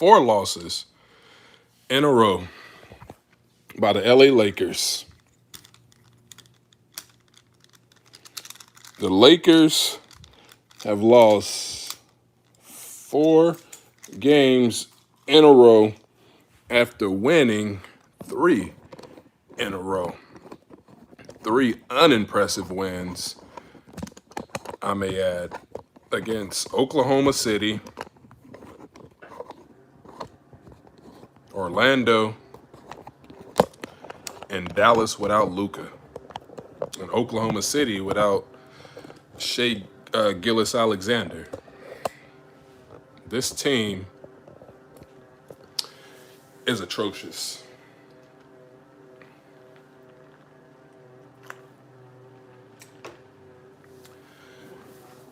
4 losses in a row by the LA Lakers. The Lakers have lost 4 games in a row after winning 3 in a row. 3 unimpressive wins, I may add, against Oklahoma City, Orlando, and Dallas without Luka, and Oklahoma City without Shea Gilgeous-Alexander. This team is atrocious.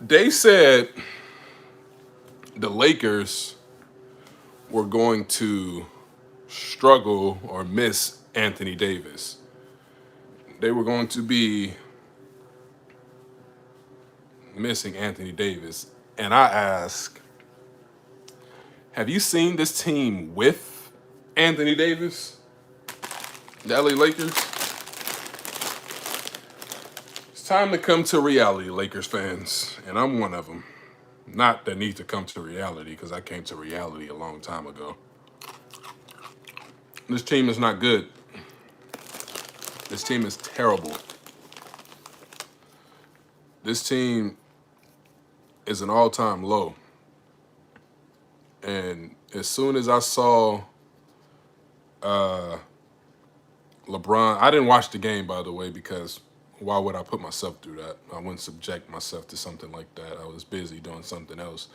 They said the Lakers were going to struggle or miss Anthony Davis. They were going to be missing Anthony Davis. And I ask, have you seen this team with Anthony Davis? The LA Lakers? It's time to come to reality, Lakers fans. And I'm one of them. Not that needs to come to reality, because I came to reality a long time ago. This team is not good. This team is terrible. This team is an all-time low. And as soon as I saw LeBron, I didn't watch the game, by the way, because why would I put myself through that? I wouldn't subject myself to something like that. I was busy doing something else.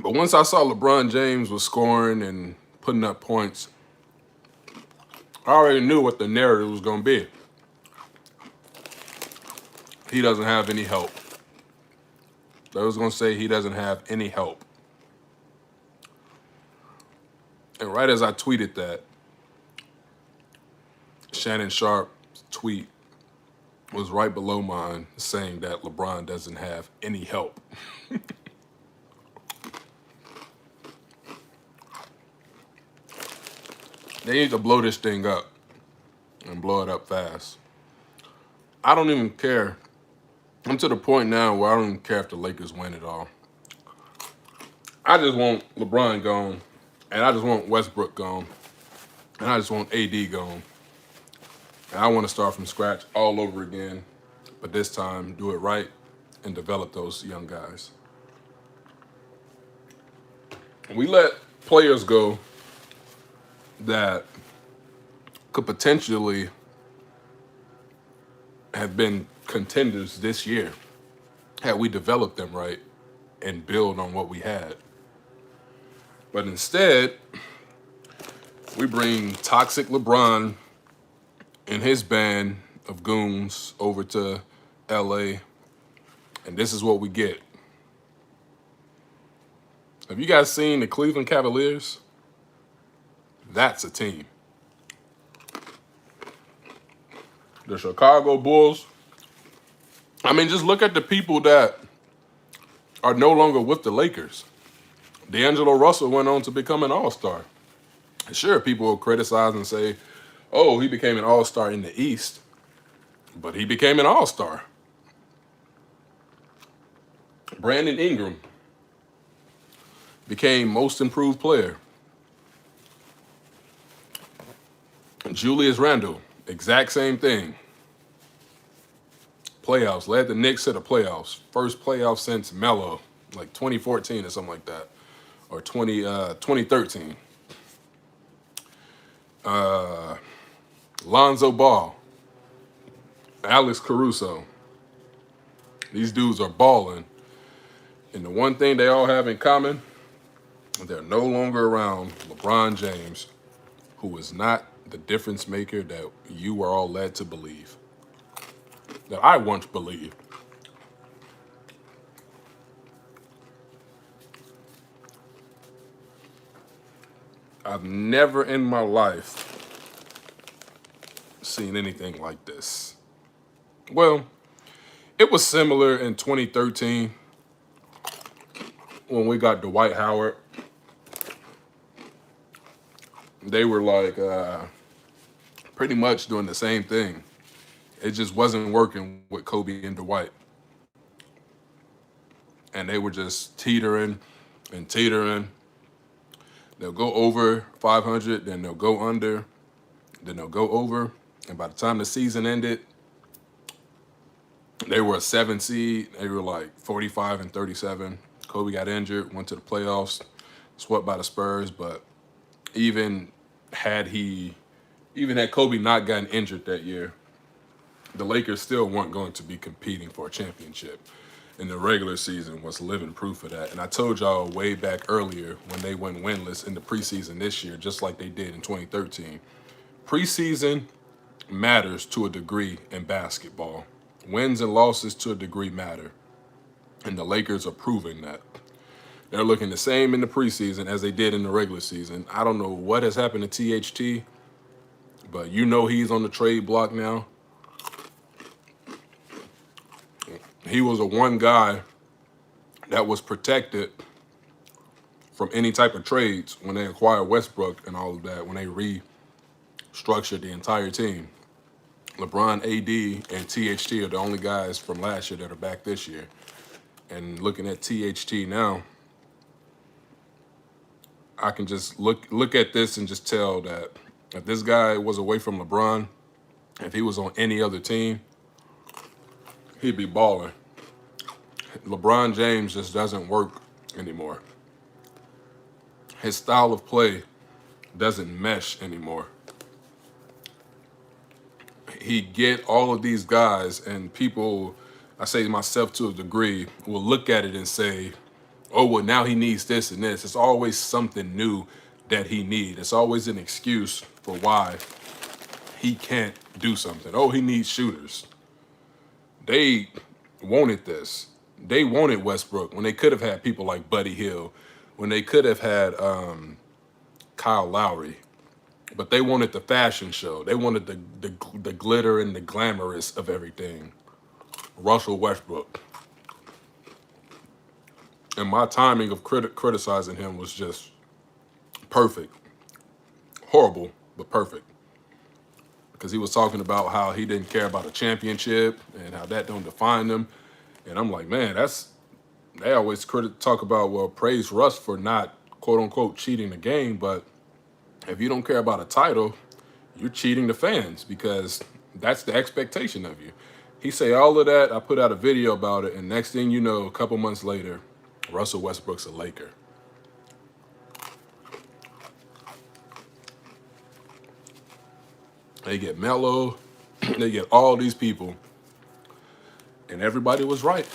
But once I saw LeBron James was scoring and putting up points, I already knew what the narrative was going to be. He doesn't have any help. I was going to say he doesn't have any help. And right as I tweeted that, Shannon Sharp's tweet was right below mine saying that LeBron doesn't have any help. They need to blow this thing up and blow it up fast. I don't even care. I'm to the point now where I don't even care if the Lakers win it all. I just want LeBron gone, and I just want Westbrook gone, and I just want AD gone. And I want to start from scratch all over again, but this time do it right and develop those young guys. We let players go that could potentially have been contenders this year had we developed them right and build on what we had. But instead, we bring toxic LeBron and his band of goons over to LA, and this is what we get. Have you guys seen the Cleveland Cavaliers? That's a team. The Chicago Bulls. I mean, just look at the people that are no longer with the Lakers. D'Angelo Russell went on to become an all-star. Sure, people will criticize and say, oh, he became an all-star in the East, but he became an all-star. Brandon Ingram became most improved player. Julius Randle, exact same thing. Playoffs, led the Knicks to the playoffs. First playoff since Melo, like 2014 or something like that, or 2013. Lonzo Ball, Alex Caruso. These dudes are balling. And the one thing they all have in common, they're no longer around LeBron James, who is not the difference maker that you were all led to believe. That I once believed. I've never in my life seen anything like this. Well, it was similar in 2013 when we got Dwight Howard they were like pretty much doing the same thing. It just wasn't working with Kobe and Dwight. And they were just teetering and teetering. They'll go over 500, then they'll go under, then they'll go over. And by the time the season ended, they were a 7 seed. They were like 45 and 37. Kobe got injured, went to the playoffs, swept by the Spurs. But even had Kobe not gotten injured that year, the Lakers still weren't going to be competing for a championship. And the regular season was living proof of that. And I told y'all way back earlier when they went winless in the preseason this year, just like they did in 2013. Preseason matters to a degree in basketball. Wins and losses to a degree matter. And the Lakers are proving that. They're looking the same in the preseason as they did in the regular season. I don't know what has happened to THT, but you know he's on the trade block now. He was a one guy that was protected from any type of trades when they acquired Westbrook and all of that, when they restructured the entire team. LeBron, AD, and THT are the only guys from last year that are back this year. And looking at THT now, I can just look at this and just tell that if this guy was away from LeBron, if he was on any other team, he'd be balling. LeBron James just doesn't work anymore. His style of play doesn't mesh anymore. He get all of these guys, and people, I say to myself to a degree, will look at it and say, oh, well, now he needs this and this. It's always something new that he needs. It's always an excuse for why he can't do something. Oh, he needs shooters. They wanted this. They wanted Westbrook when they could have had people like Buddy Hield, when they could have had Kyle Lowry. But they wanted the fashion show. They wanted the glitter and the glamorous of everything. Russell Westbrook. And my timing of criticizing him was just perfect. Horrible, but perfect. Because he was talking about how he didn't care about a championship and how that don't define him. And I'm like, man, they always talk about, well, praise Russ for not, quote unquote, cheating the game. But if you don't care about a title, you're cheating the fans because that's the expectation of you. He say all of that. I put out a video about it. And next thing you know, a couple months later, Russell Westbrook's a Laker. They get Melo. They get all these people. And everybody was right.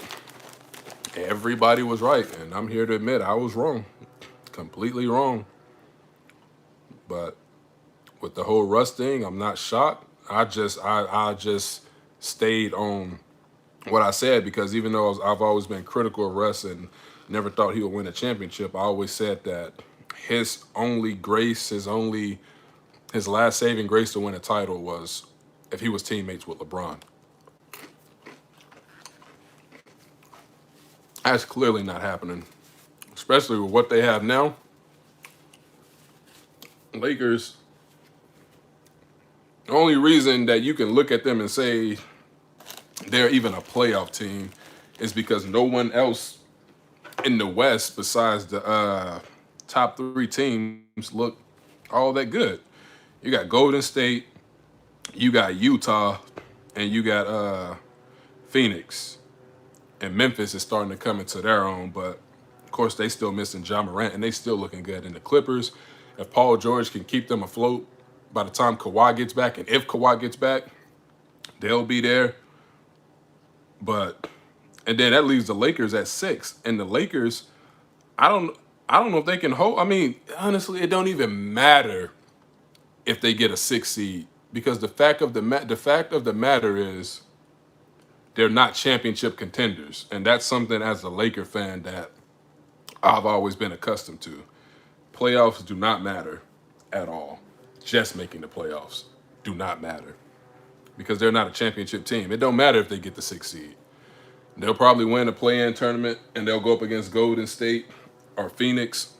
Everybody was right. And I'm here to admit I was wrong. Completely wrong. But with the whole Russ thing, I'm not shocked. I just stayed on what I said, because even though I've always been critical of Russ and never thought he would win a championship, I always said that his only grace, his last saving grace to win a title was if he was teammates with LeBron. That's clearly not happening, especially with what they have now. Lakers, the only reason that you can look at them and say they're even a playoff team is because no one else in the West besides the top three teams look all that good. You got Golden State, you got Utah, and you got Phoenix. And Memphis is starting to come into their own, but of course they still missing Ja Morant, and they still looking good. And the Clippers, if Paul George can keep them afloat by the time Kawhi gets back, and if Kawhi gets back, they'll be there. And then that leaves the Lakers at 6. And the Lakers, I don't know if they can hold. I mean, honestly, it don't even matter if they get a 6 seed, because the fact of the matter is they're not championship contenders. And that's something as a Laker fan that I've always been accustomed to. Playoffs do not matter at all. Just making the playoffs do not matter, because they're not a championship team. It don't matter if they get the 6 seed. They'll probably win a play-in tournament, and they'll go up against Golden State or Phoenix,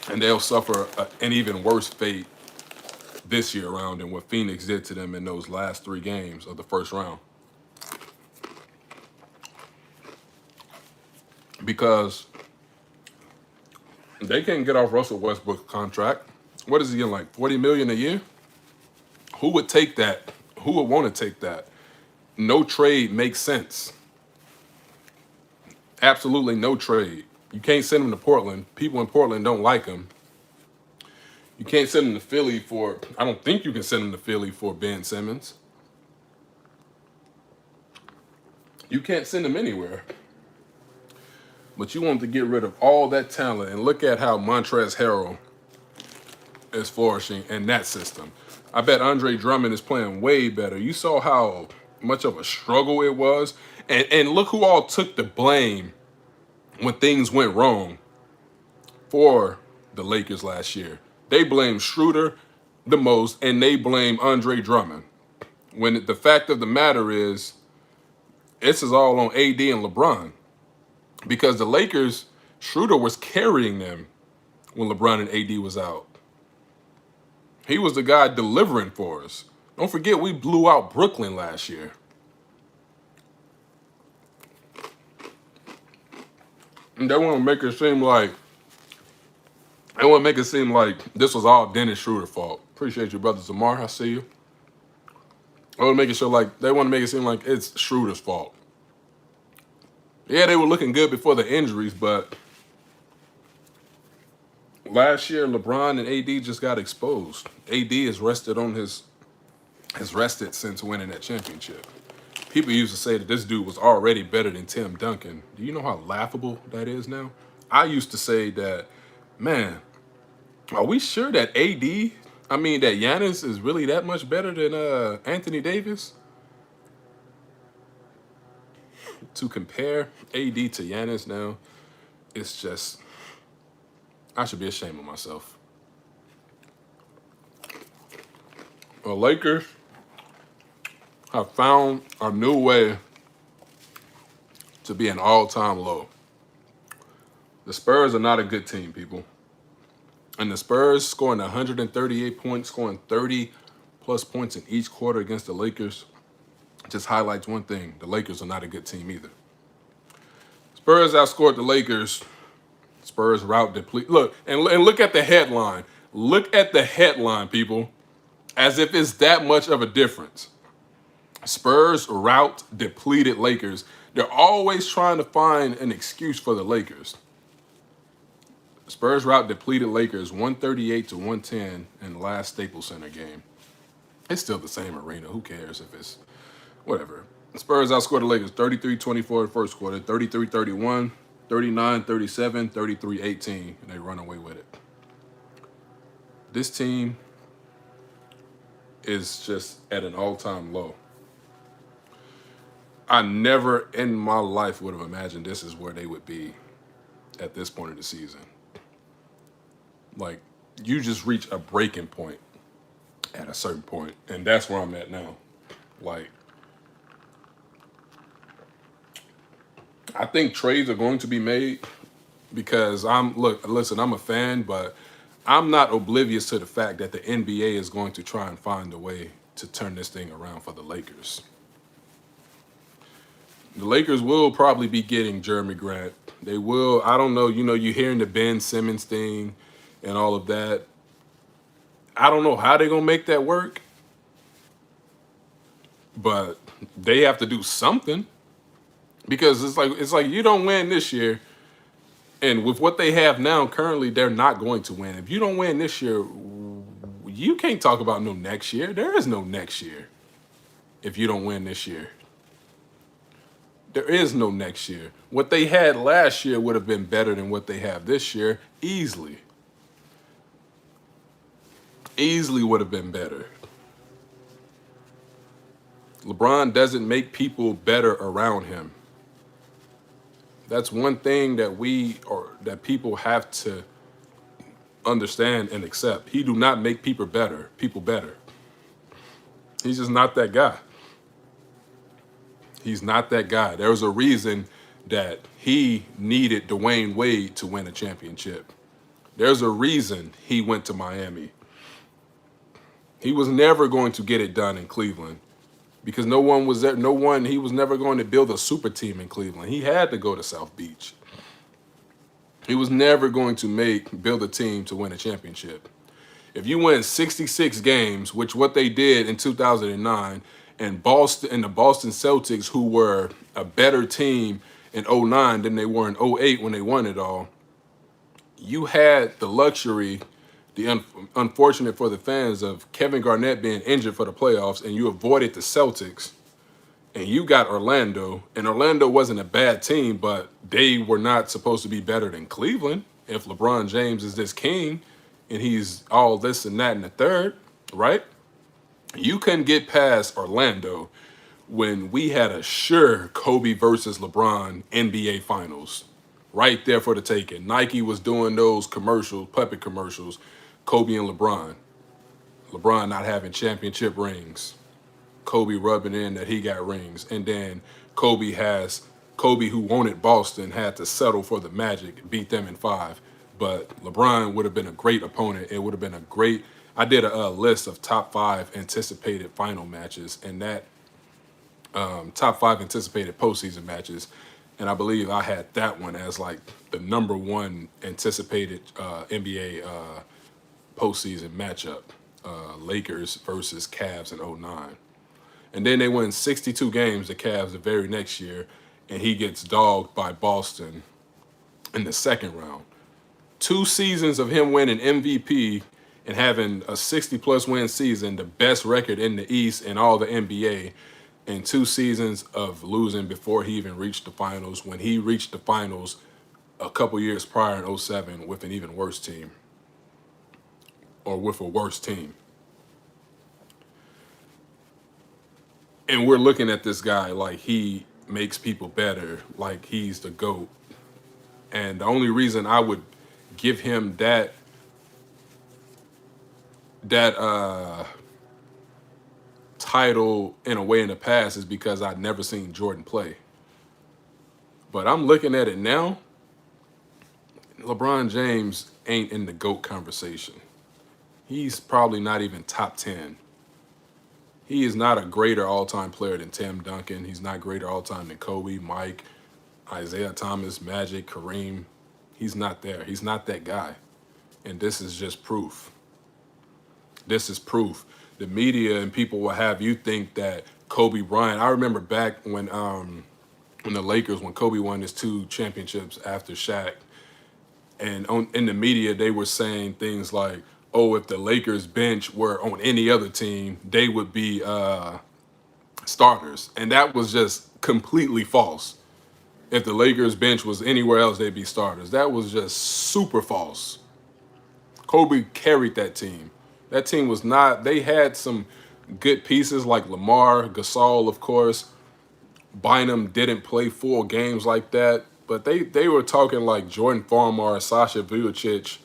and they'll suffer an even worse fate this year around and what Phoenix did to them in those last 3 games of the first round. Because they can't get off Russell Westbrook's contract. What is he getting, like $40 million a year? Who would take that? Who would want to take that? No trade makes sense. Absolutely no trade. You can't send him to Portland. People in Portland don't like him. You can't send him to Philly for, I don't think you can send him to Philly for Ben Simmons. You can't send him anywhere. But you want to get rid of all that talent, and look at how Montrezl Harrell is flourishing in that system. I bet Andre Drummond is playing way better. You saw how much of a struggle it was. And look who all took the blame when things went wrong for the Lakers last year. They blamed Schroeder the most, and they blamed Andre Drummond. When the fact of the matter is, this is all on AD and LeBron. Because the Lakers, Schroeder was carrying them when LeBron and AD was out. He was the guy delivering for us. Don't forget, we blew out Brooklyn last year. And they want to make it seem like this was all Dennis Schroeder's fault. Appreciate you, brother Zamar. I see you. They want to make it seem like it's Schroeder's fault. Yeah, they were looking good before the injuries, but last year LeBron and AD just got exposed. AD has rested since winning that championship. People used to say that this dude was already better than Tim Duncan. Do you know how laughable that is now? I used to say that, man, are we sure that that Giannis is really that much better than Anthony Davis? To compare AD to Giannis now, it's just, I should be ashamed of myself. The Lakers have found a new way to be an all-time low. The Spurs are not a good team, people. And the Spurs scoring 138 points, scoring 30-plus points in each quarter against the Lakers just highlights one thing. The Lakers are not a good team either. Spurs outscored the Lakers. Spurs route deplete. Look, and look at the headline. Look at the headline, people. As if it's that much of a difference. Spurs route depleted Lakers. They're always trying to find an excuse for the Lakers. Spurs route depleted Lakers 138-110 in the last Staples Center game. It's still the same arena. Who cares if it's whatever. The Spurs outscored the Lakers 33-24 in the first quarter, 33-31, 39-37, 33-18, and they run away with it. This team is just at an all-time low. I never in my life would have imagined this is where they would be at this point of the season. Like, you just reach a breaking point at a certain point, and that's where I'm at now. Like, I think trades are going to be made because I'm a fan, but I'm not oblivious to the fact that the NBA is going to try and find a way to turn this thing around for the Lakers. The Lakers will probably be getting Jeremy Grant. They will. I don't know. You're hearing the Ben Simmons thing and all of that. I don't know how they're going to make that work, but they have to do something. Because it's like you don't win this year, and with what they have now, currently, they're not going to win. If you don't win this year, you can't talk about no next year. There is no next year if you don't win this year. There is no next year. What they had last year would have been better than what they have this year, easily. Easily would have been better. LeBron doesn't make people better around him. That's one thing that people have to understand and accept. He do not make people better. He's just not that guy. He's not that guy. There was a reason that he needed Dwayne Wade to win a championship. There's a reason he went to Miami. He was never going to get it done in Cleveland because no one was there. No one, he was never going to build a super team in Cleveland. He had to go to South Beach. He was never going to build a team to win a championship. If you win 66 games, which what they did in 2009, and the Boston Celtics, who were a better team in '09 than they were in '08 when they won it all, you had the luxury, unfortunate for the fans, of Kevin Garnett being injured for the playoffs, and you avoided the Celtics, and you got Orlando, and Orlando wasn't a bad team, but they were not supposed to be better than Cleveland if LeBron James is this king and he's all this and that and the third, right? You couldn't get past Orlando when we had a sure Kobe versus LeBron NBA Finals right there for the taking. Nike was doing those commercials, puppet commercials, Kobe and LeBron. LeBron not having championship rings. Kobe rubbing in that he got rings. And then Kobe, who wanted Boston, had to settle for the Magic, beat them in 5. But LeBron would have been a great opponent. It would have been I did a list of top 5 anticipated final matches, and that top 5 anticipated postseason matches. And I believe I had that one as like the number 1 anticipated NBA postseason matchup, Lakers versus Cavs in '09. And then they win 62 games, the Cavs, the very next year, and he gets dogged by Boston in the second round. 2 seasons of him winning MVP and having a 60-plus win season, the best record in the East and all the NBA, and 2 seasons of losing before he even reached the finals, when he reached the finals a couple years prior in '07 with an even worse team, or with a worse team. And we're looking at this guy like he makes people better, like he's the GOAT. And the only reason I would give him that title in a way in the past is because I'd never seen Jordan play. But I'm looking at it now. LeBron James ain't in the GOAT conversation. He's probably not even top 10. He is not a greater all-time player than Tim Duncan. He's not greater all-time than Kobe, Mike, Isaiah Thomas, Magic, Kareem. He's not there. He's not that guy. And this is just proof. This is proof. The media and people will have you think that Kobe Bryant. I remember back when the Lakers, when Kobe won his 2 championships after Shaq, and in the media they were saying things like, "Oh, if the Lakers bench were on any other team, they would be starters," and that was just completely false. If the Lakers bench was anywhere else, they'd be starters. That was just super false. Kobe carried that team. That team was not, they had some good pieces like Lamar, Gasol, of course. Bynum didn't play full games like that, but they were talking like Jordan Farmar, Sasha Vujacic,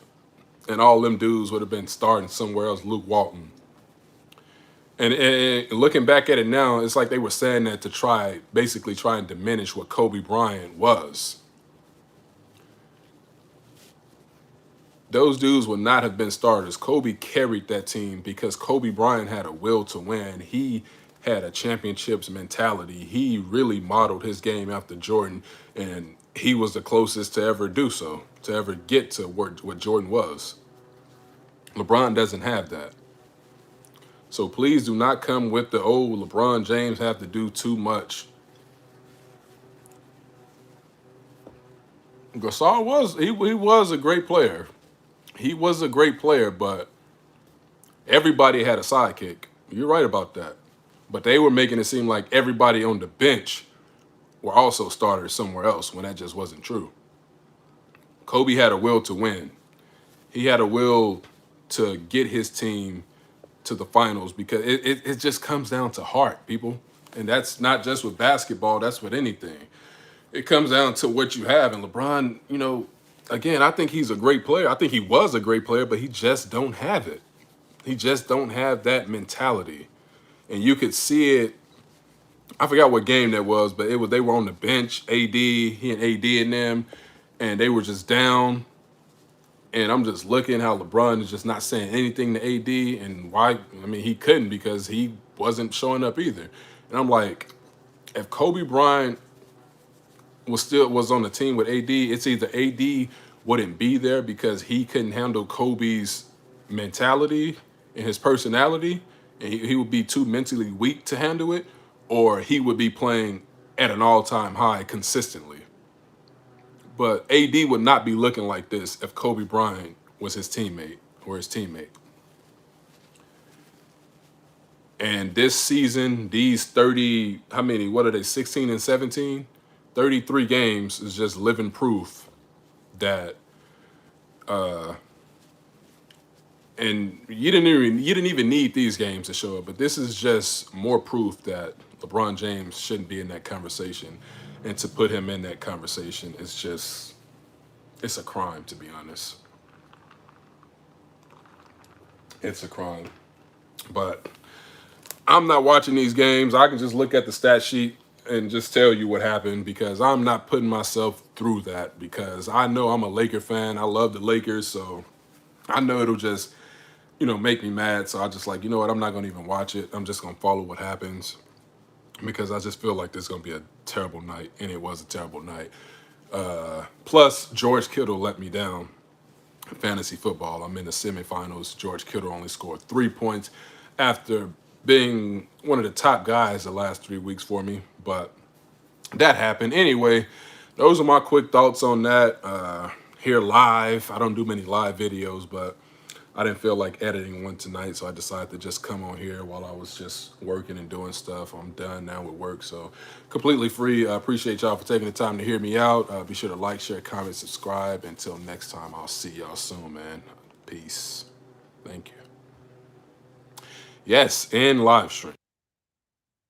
and all them dudes would have been starting somewhere else, Luke Walton. And looking back at it now, it's like they were saying that to basically try and diminish what Kobe Bryant was. Those dudes would not have been starters. Kobe carried that team because Kobe Bryant had a will to win. He had a championships mentality. He really modeled his game after Jordan, and he was the closest to ever do so, to ever get to what Jordan was. LeBron doesn't have that. So please do not come with the, "Oh, LeBron James have to do too much." Gasol was a great player. He was a great player, but everybody had a sidekick. You're right about that. But they were making it seem like everybody on the bench were also starters somewhere else when that just wasn't true. Kobe had a will to win. He had a will to get his team to the finals because it just comes down to heart, people. And that's not just with basketball, that's with anything. It comes down to what you have. And LeBron, again, I think he's a great player. I think he was a great player, but he just don't have it. He just don't have that mentality. And you could see it. I forgot what game that was, but they were on the bench, he and AD in them, and they were just down. And I'm just looking how LeBron is just not saying anything to AD, and why. I mean, he couldn't because he wasn't showing up either. And I'm like, if Kobe Bryant was on the team with AD, it's either AD wouldn't be there because he couldn't handle Kobe's mentality and his personality, and he would be too mentally weak to handle it, or he would be playing at an all-time high consistently. But AD would not be looking like this if Kobe Bryant was his teammate or his teammate. And this season, these 30, how many, what are they, 16 and 17? 33 games is just living proof that, and you didn't even need these games to show it, but this is just more proof that LeBron James shouldn't be in that conversation. And to put him in that conversation is just, it's a crime, to be honest. It's a crime. But I'm not watching these games. I can just look at the stat sheet and just tell you what happened, because I'm not putting myself through that, because I know I'm a Laker fan. I love the Lakers, so I know it'll just, make me mad. So I just like, you know what, I'm not going to even watch it. I'm just going to follow what happens, because I just feel like this is going to be a terrible night, and it was a terrible night. Plus, George Kittle let me down in fantasy football. I'm in the semifinals. George Kittle only scored 3 points after being one of the top guys the last 3 weeks for me, but that happened. Anyway, those are my quick thoughts on that. Here live. I don't do many live videos, but I didn't feel like editing one tonight, so I decided to just come on here while I was just working and doing stuff. I'm done now with work, so completely free. I appreciate y'all for taking the time to hear me out. Be sure to like, share, comment, subscribe. Until next time, I'll see y'all soon, man. Peace. Thank you. Yes, in live stream.